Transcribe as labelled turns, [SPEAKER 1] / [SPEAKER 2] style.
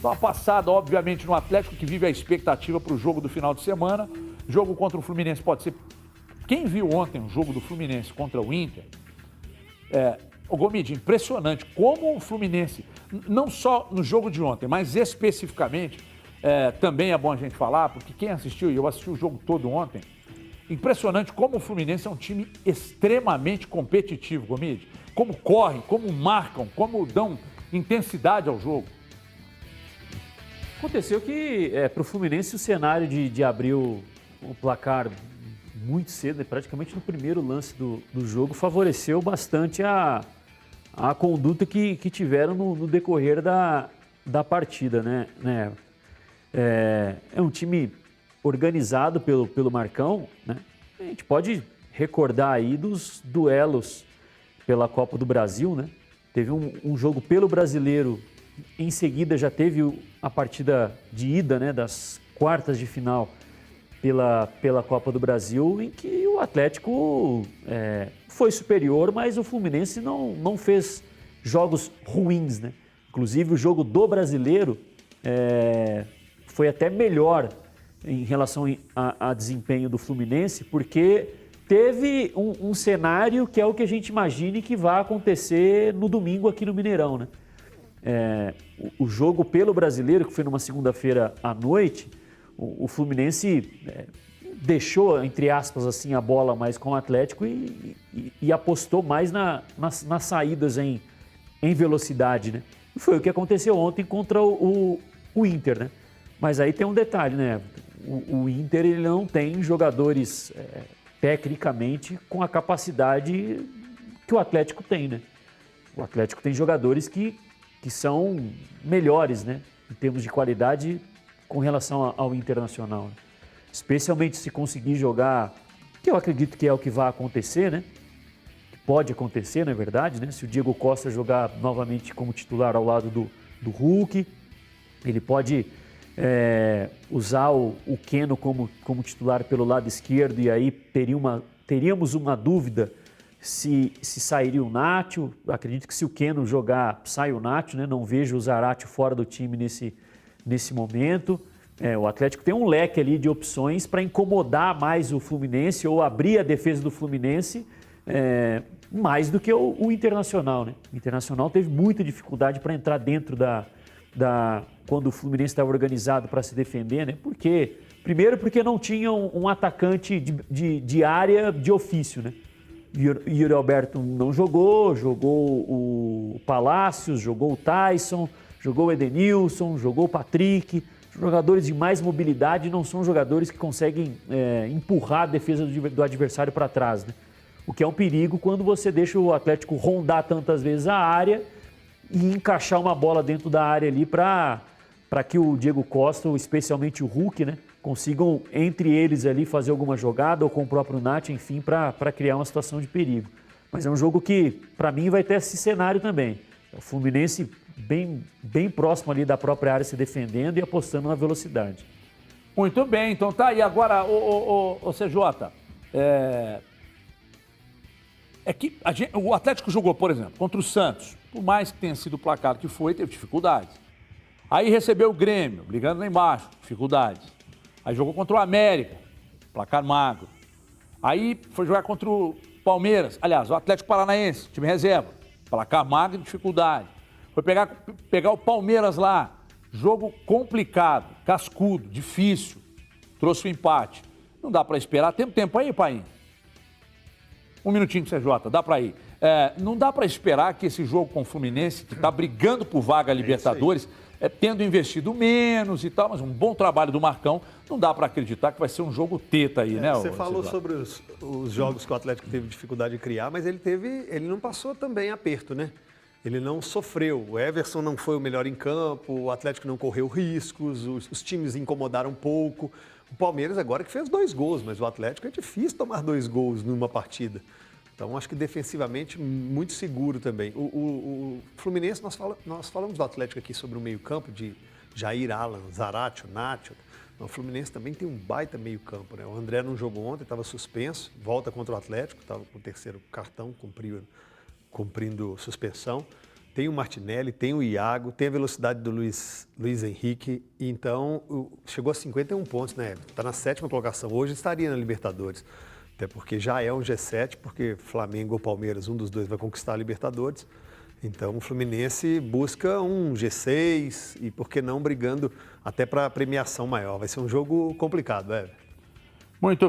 [SPEAKER 1] Dá uma passada, obviamente, no Atlético, que vive a expectativa para o jogo do final de semana. Jogo contra o Fluminense pode ser... Quem viu ontem o jogo do Fluminense contra o Inter, o Gomide, impressionante como o Fluminense, não só no jogo de ontem, mas especificamente, também é bom a gente falar, porque quem assistiu, e eu assisti o jogo todo ontem, impressionante como o Fluminense é um time extremamente competitivo, Gomide. Como correm, como marcam, como dão intensidade ao jogo.
[SPEAKER 2] Aconteceu que para o Fluminense o cenário de abrir o placar muito cedo, praticamente no primeiro lance do jogo, favoreceu bastante a conduta que tiveram no decorrer da partida, né? É um time organizado pelo Marcão, né? A gente pode recordar aí dos duelos pela Copa do Brasil, né? Teve um jogo pelo Brasileiro, em seguida já teve a partida de ida, né, das quartas de final pela Copa do Brasil, em que o Atlético foi superior, mas o Fluminense não fez jogos ruins, né? Inclusive o jogo do Brasileiro foi até melhor em relação a desempenho do Fluminense, porque teve um cenário que é o que a gente imagine que vai acontecer no domingo aqui no Mineirão, né? O jogo pelo Brasileiro, que foi numa segunda-feira à noite, o Fluminense deixou, entre aspas, assim, a bola mais com o Atlético e apostou mais nas saídas em velocidade, né? E foi o que aconteceu ontem contra o Inter, né? Mas aí tem um detalhe, né? O Inter, ele não tem jogadores tecnicamente com a capacidade que o Atlético tem, né? O Atlético tem jogadores que são melhores, né, em termos de qualidade com relação ao Internacional, né? Especialmente se conseguir jogar, que eu acredito que é o que vai acontecer, né? Que pode acontecer, na verdade, né? Se o Diego Costa jogar novamente como titular ao lado do Hulk, ele pode usar o Keno como titular pelo lado esquerdo, e aí teríamos uma dúvida se sairia o Nacho. Acredito que se o Keno jogar, sai o Nacho, né? Não vejo o Zarate fora do time nesse momento. O Atlético tem um leque ali de opções para incomodar mais o Fluminense ou abrir a defesa do Fluminense mais do que o Internacional, né? O Internacional teve muita dificuldade para entrar dentro quando o Fluminense estava organizado para se defender, né? Primeiro porque não tinha um atacante de área de ofício, né? Yuri Alberto não jogou o Palácios, jogou o Tyson, jogou o Edenilson, jogou o Patrick. Jogadores de mais mobilidade não são jogadores que conseguem empurrar a defesa do adversário para trás, né? O que é um perigo quando você deixa o Atlético rondar tantas vezes a área e encaixar uma bola dentro da área ali para que o Diego Costa, ou especialmente o Hulk, né, consigam entre eles ali fazer alguma jogada, ou com o próprio Nath, enfim, para criar uma situação de perigo. Mas é um jogo que, para mim, vai ter esse cenário também. O Fluminense bem próximo ali da própria área se defendendo e apostando na velocidade.
[SPEAKER 1] Muito bem, então tá. E agora, o CJ, que o Atlético jogou, por exemplo, contra o Santos. Por mais que tenha sido o placar que foi, teve dificuldades. Aí recebeu o Grêmio, brigando lá embaixo, dificuldades. Aí jogou contra o América, placar magro. Aí foi jogar contra o Palmeiras, aliás, o Atlético Paranaense, time reserva, placar magro e dificuldade. Foi pegar o Palmeiras lá, jogo complicado, cascudo, difícil, trouxe o empate. Não dá para esperar, tem tempo aí, Paim? Um minutinho, CJ, dá para ir. Não dá para esperar que esse jogo com o Fluminense, que está brigando por vaga a Libertadores, tendo investido menos e tal, mas um bom trabalho do Marcão, não dá para acreditar que vai ser um jogo teta aí, né?
[SPEAKER 3] Você falou sobre os jogos que o Atlético teve dificuldade de criar, mas ele não passou também aperto, né? Ele não sofreu. O Everson não foi o melhor em campo, o Atlético não correu riscos, os times incomodaram um pouco. O Palmeiras agora que fez 2 gols, mas o Atlético é difícil tomar 2 gols numa partida. Então, acho que defensivamente, muito seguro também. O Fluminense, nós falamos do Atlético aqui sobre o meio-campo, de Jair, Alan, Zarate, Nacho. O Fluminense também tem um baita meio-campo, né? O André não jogou ontem, estava suspenso, volta contra o Atlético, estava com o 3º cartão, cumprindo suspensão. tem o Martinelli, tem o Iago, tem a velocidade do Luiz Henrique, então chegou a 51 pontos, né? Está na 7ª colocação, hoje estaria na Libertadores, até porque já é um G7, porque Flamengo ou Palmeiras, um dos dois vai conquistar a Libertadores, então o Fluminense busca um G6 e por que não brigando até para premiação maior, vai ser um jogo complicado,
[SPEAKER 1] Muito bem.